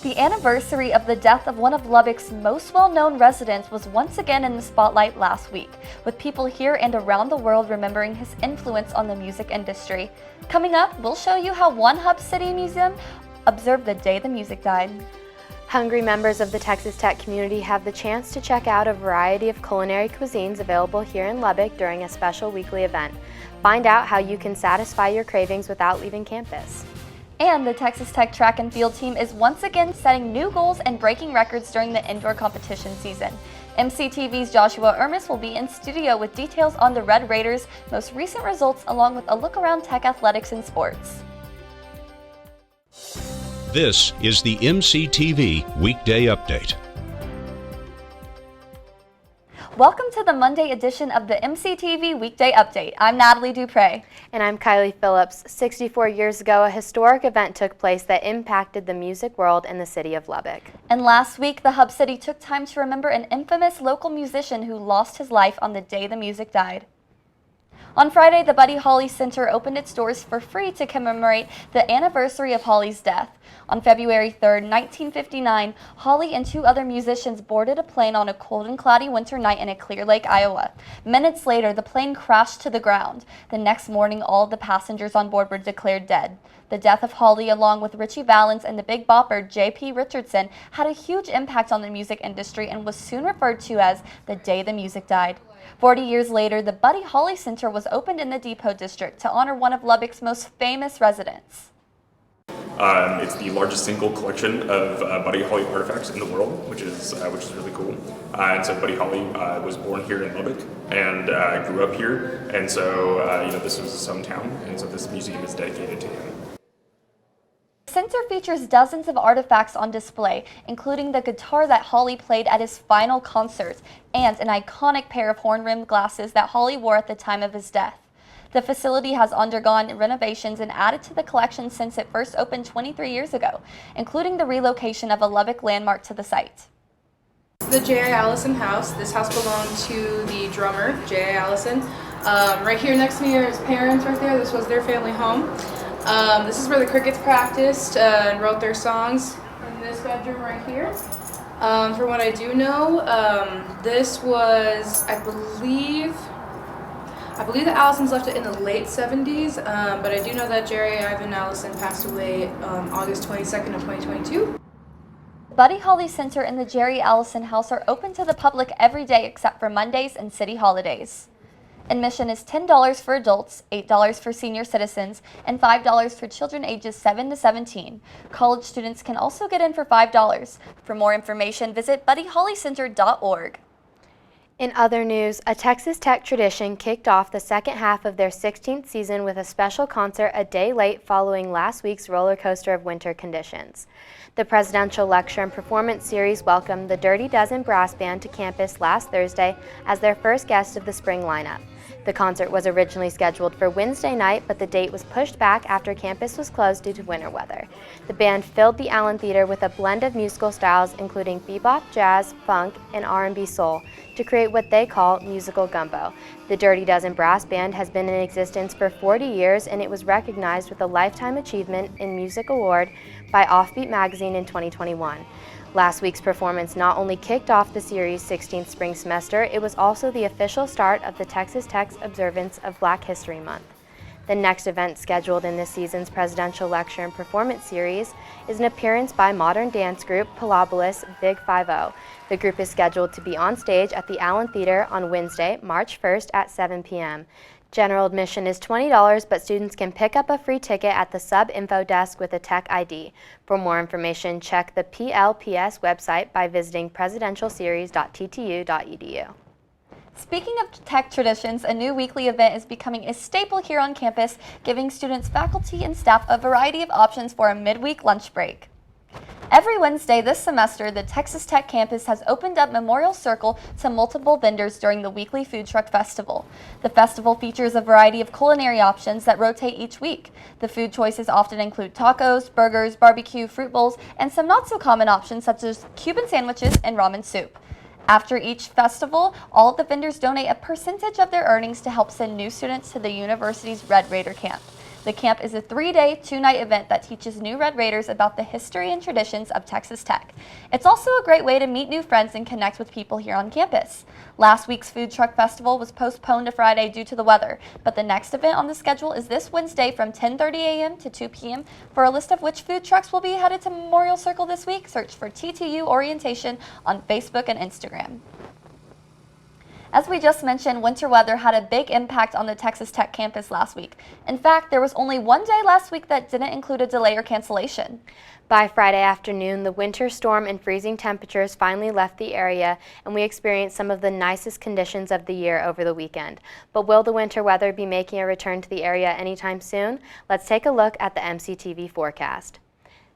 The anniversary of the death of one of Lubbock's most well-known residents was once again in the spotlight last week, with people here and around the world remembering his influence on the music industry. Coming up, we'll show you how one Hub City museum observed the day the music died. Hungry members of the Texas Tech community have the chance to check out a variety of culinary cuisines available here in Lubbock during a special weekly event. Find out how you can satisfy your cravings without leaving campus. And the Texas Tech track and field team is once again setting new goals and breaking records during the indoor competition season. MCTV's Joshua Ermis will be in studio with details on the Red Raiders' most recent results along with a look around Tech athletics and sports. This is the MCTV Weekday Update. Welcome to the Monday edition of the MCTV Weekday Update. I'm Natalie DuPre. And I'm Kiley Phillips. 64 years ago, a historic event took place that impacted the music world in the city of Lubbock. And last week, the Hub City took time to remember an infamous local musician who lost his life on the day the music died. On Friday, the Buddy Holly Center opened its doors for free to commemorate the anniversary of Holly's death. On February 3, 1959, Holly and two other musicians boarded a plane on a cold and cloudy winter night in Clear Lake, Iowa. Minutes later, the plane crashed to the ground. The next morning, all of the passengers on board were declared dead. The death of Holly, along with Richie Valens and the Big Bopper, J.P. Richardson, had a huge impact on the music industry and was soon referred to as the day the music died. 40 years later, the Buddy Holly Center was opened in the Depot District to honor one of Lubbock's most famous residents. It's the largest single collection of Buddy Holly artifacts in the world, which is really cool. And so Buddy Holly was born here in Lubbock and grew up here, and so this was his hometown, and so this museum is dedicated to him. The center features dozens of artifacts on display, including the guitar that Holly played at his final concert and an iconic pair of horn-rimmed glasses that Holly wore at the time of his death. The facility has undergone renovations and added to the collection since it first opened 23 years ago, including the relocation of a Lubbock landmark to the site. The J.I. Allison house. This house belonged to the drummer, J.I. Allison. Right here next to me are his parents right there. This was their family home. This is where the Crickets practiced and wrote their songs in this bedroom right here. For what I do know, this was, I believe the Allisons left it in the late 70s, but I do know that Jerry Ivan Allison passed away August 22nd of 2022. The Buddy Holly Center and the Jerry Allison House are open to the public every day except for Mondays and city holidays. Admission is $10 for adults, $8 for senior citizens, and $5 for children ages 7 to 17. College students can also get in for $5. For more information, visit buddyhollycenter.org. In other news, a Texas Tech tradition kicked off the second half of their 16th season with a special concert a day late following last week's roller coaster of winter conditions. The Presidential Lecture and Performance Series welcomed the Dirty Dozen Brass Band to campus last Thursday as their first guest of the spring lineup. The concert was originally scheduled for Wednesday night, but the date was pushed back after campus was closed due to winter weather. The band filled the Allen Theater with a blend of musical styles including bebop, jazz, funk, and R&B soul to create what they call musical gumbo. The Dirty Dozen Brass Band has been in existence for 40 years, and it was recognized with a Lifetime Achievement in Music Award by Offbeat Magazine in 2021. Last week's performance not only kicked off the series' 16th spring semester, it was also the official start of the Texas Tech's observance of Black History Month. The next event scheduled in this season's Presidential Lecture and Performance Series is an appearance by modern dance group Pilobolus Big 5-0. The group is scheduled to be on stage at the Allen Theater on Wednesday, March 1st at 7 p.m. General admission is $20, but students can pick up a free ticket at the sub-info desk with a Tech ID. For more information, check the PLPS website by visiting presidentialseries.ttu.edu. Speaking of Tech traditions, a new weekly event is becoming a staple here on campus, giving students, faculty, and staff a variety of options for a midweek lunch break. Every Wednesday this semester, the Texas Tech campus has opened up Memorial Circle to multiple vendors during the weekly Food Truck Festival. The festival features a variety of culinary options that rotate each week. The food choices often include tacos, burgers, barbecue, fruit bowls, and some not-so-common options such as Cuban sandwiches and ramen soup. After each festival, all of the vendors donate a percentage of their earnings to help send new students to the university's Red Raider camp. The camp is a 3-day, 2-night event that teaches new Red Raiders about the history and traditions of Texas Tech. It's also a great way to meet new friends and connect with people here on campus. Last week's Food Truck Festival was postponed to Friday due to the weather, but the next event on the schedule is this Wednesday from 10:30 a.m. to 2 p.m. For a list of which food trucks will be headed to Memorial Circle this week, search for TTU Orientation on Facebook and Instagram. As we just mentioned, winter weather had a big impact on the Texas Tech campus last week. In fact, there was only one day last week that didn't include a delay or cancellation. By Friday afternoon, the winter storm and freezing temperatures finally left the area, and we experienced some of the nicest conditions of the year over the weekend. But will the winter weather be making a return to the area anytime soon? Let's take a look at the MCTV forecast.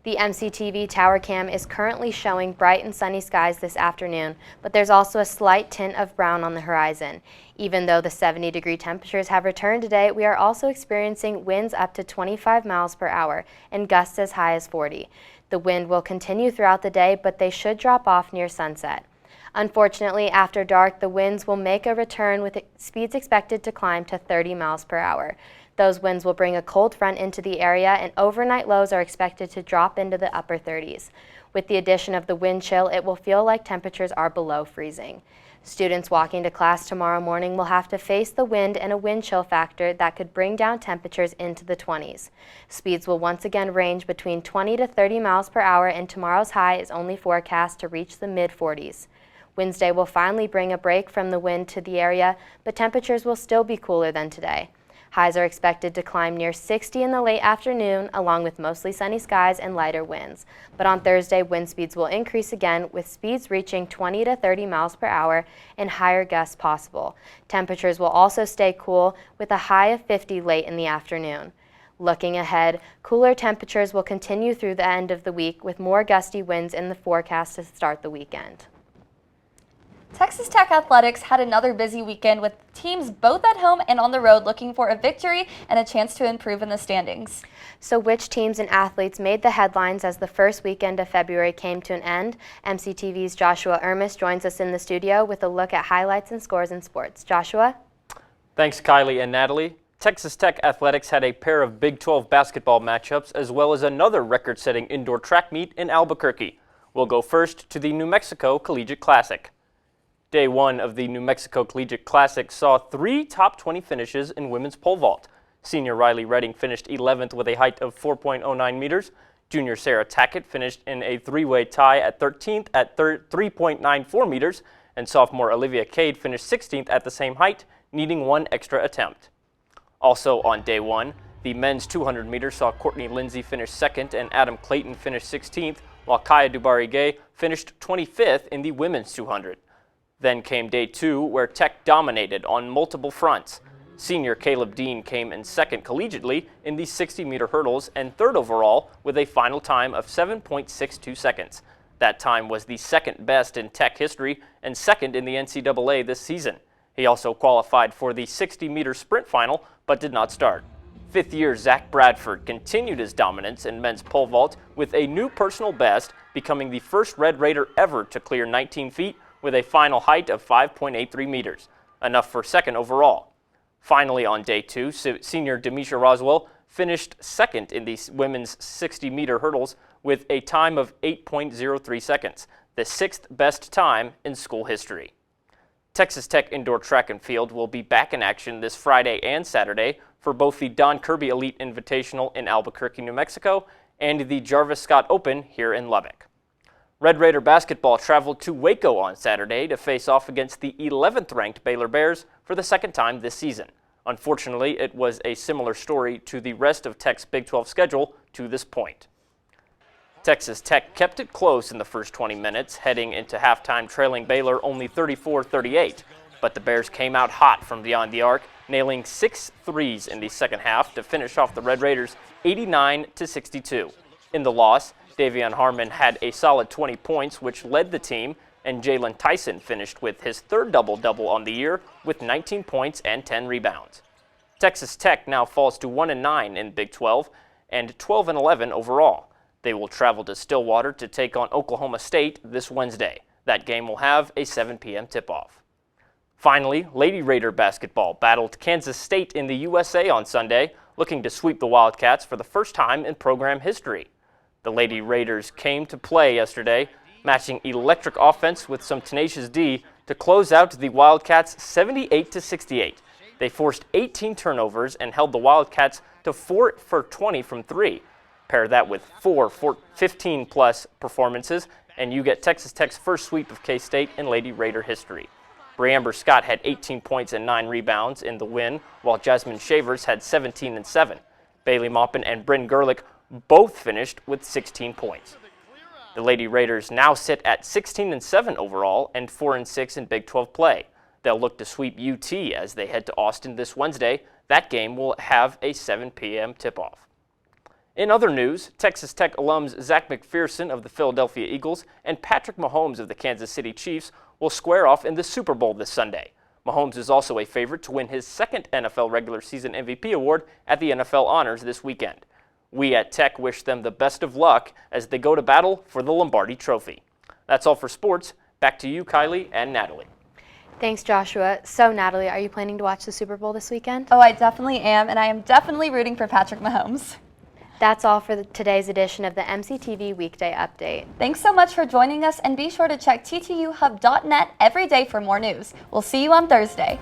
The MCTV Tower Cam is currently showing bright and sunny skies this afternoon, but there's also a slight tint of brown on the horizon. Even though the 70-degree temperatures have returned today, we are also experiencing winds up to 25 miles per hour and gusts as high as 40. The wind will continue throughout the day, but they should drop off near sunset. Unfortunately, after dark, the winds will make a return with speeds expected to climb to 30 miles per hour. Those winds will bring a cold front into the area, and overnight lows are expected to drop into the upper 30s. With the addition of the wind chill, it will feel like temperatures are below freezing. Students walking to class tomorrow morning will have to face the wind and a wind chill factor that could bring down temperatures into the 20s. Speeds will once again range between 20 to 30 miles per hour, and tomorrow's high is only forecast to reach the mid-40s. Wednesday will finally bring a break from the wind to the area, but temperatures will still be cooler than today. Highs are expected to climb near 60 in the late afternoon, along with mostly sunny skies and lighter winds. But on Thursday, wind speeds will increase again, with speeds reaching 20 to 30 miles per hour and higher gusts possible. Temperatures will also stay cool, with a high of 50 late in the afternoon. Looking ahead, cooler temperatures will continue through the end of the week, with more gusty winds in the forecast to start the weekend. Texas Tech Athletics had another busy weekend with teams both at home and on the road looking for a victory and a chance to improve in the standings. So which teams and athletes made the headlines as the first weekend of February came to an end? MCTV's Joshua Ermis joins us in the studio with a look at highlights and scores in sports. Joshua? Thanks, Kylie and Natalie. Texas Tech Athletics had a pair of Big 12 basketball matchups as well as another record-setting indoor track meet in Albuquerque. We'll go first to the New Mexico Collegiate Classic. Day one of the New Mexico Collegiate Classic saw 3 top 20 finishes in women's pole vault. Senior Riley Redding finished 11th with a height of 4.09 meters. Junior Sarah Tackett finished in a 3-way tie at 13th at 3.94 meters. And sophomore Olivia Cade finished 16th at the same height, needing 1 extra attempt. Also on day one, the men's 200 meters saw Courtney Lindsay finish 2nd and Adam Clayton finish 16th, while Kaya Dubarigay finished 25th in the women's 200. Then came day 2, where Tech dominated on multiple fronts. Senior Caleb Dean came in 2nd collegiately in the 60-meter hurdles and 3rd overall with a final time of 7.62 seconds. That time was the 2nd best in Tech history and 2nd in the NCAA this season. He also qualified for the 60-meter sprint final, but did not start. 5th-year Zach Bradford continued his dominance in men's pole vault with a new personal best, becoming the first Red Raider ever to clear 19 feet with a final height of 5.83 meters, enough for 2nd overall. Finally on day 2, senior Demisha Roswell finished 2nd in the women's 60-meter hurdles with a time of 8.03 seconds, the 6th best time in school history. Texas Tech Indoor Track and Field will be back in action this Friday and Saturday for both the Don Kirby Elite Invitational in Albuquerque, New Mexico, and the Jarvis Scott Open here in Lubbock. Red Raider basketball traveled to Waco on Saturday to face off against the 11th-ranked Baylor Bears for the 2nd time this season. Unfortunately, it was a similar story to the rest of Tech's Big 12 schedule to this point. Texas Tech kept it close in the first 20 minutes, heading into halftime trailing Baylor only 34-38. But the Bears came out hot from beyond the arc, nailing 6 threes in the second half to finish off the Red Raiders 89-62. In the loss, Davion Harmon had a solid 20 points, which led the team, and Jalen Tyson finished with his 3rd double-double on the year with 19 points and 10 rebounds. Texas Tech now falls to 1-9 in Big 12 and 12-11 overall. They will travel to Stillwater to take on Oklahoma State this Wednesday. That game will have a 7 p.m. tip-off. Finally, Lady Raider basketball battled Kansas State in the USA on Sunday, looking to sweep the Wildcats for the first time in program history. The Lady Raiders came to play yesterday, matching electric offense with some tenacious D to close out the Wildcats 78-68. They forced 18 turnovers and held the Wildcats to 4 for 20 from 3. Pair that with 4 15-plus performances, and you get Texas Tech's first sweep of K-State in Lady Raider history. Breamber Scott had 18 points and 9 rebounds in the win, while Jasmine Shavers had 17 and 7. Bailey Maupin and Bryn Gerlich both finished with 16 points. The Lady Raiders now sit at 16 and 7 overall and 4 and 6 in Big 12 play. They'll look to sweep UT as they head to Austin this Wednesday. That game will have a 7 p.m. tip-off. In other news, Texas Tech alums Zach McPherson of the Philadelphia Eagles and Patrick Mahomes of the Kansas City Chiefs will square off in the Super Bowl this Sunday. Mahomes is also a favorite to win his second NFL regular season MVP award at the NFL Honors this weekend. We at Tech wish them the best of luck as they go to battle for the Lombardi Trophy. That's all for sports. Back to you, Kylie and Natalie. Thanks, Joshua. So, Natalie, are you planning to watch the Super Bowl this weekend? Oh, I definitely am, and I am definitely rooting for Patrick Mahomes. That's all for today's edition of the MCTV Weekday Update. Thanks so much for joining us, and be sure to check ttuhub.net every day for more news. We'll see you on Thursday.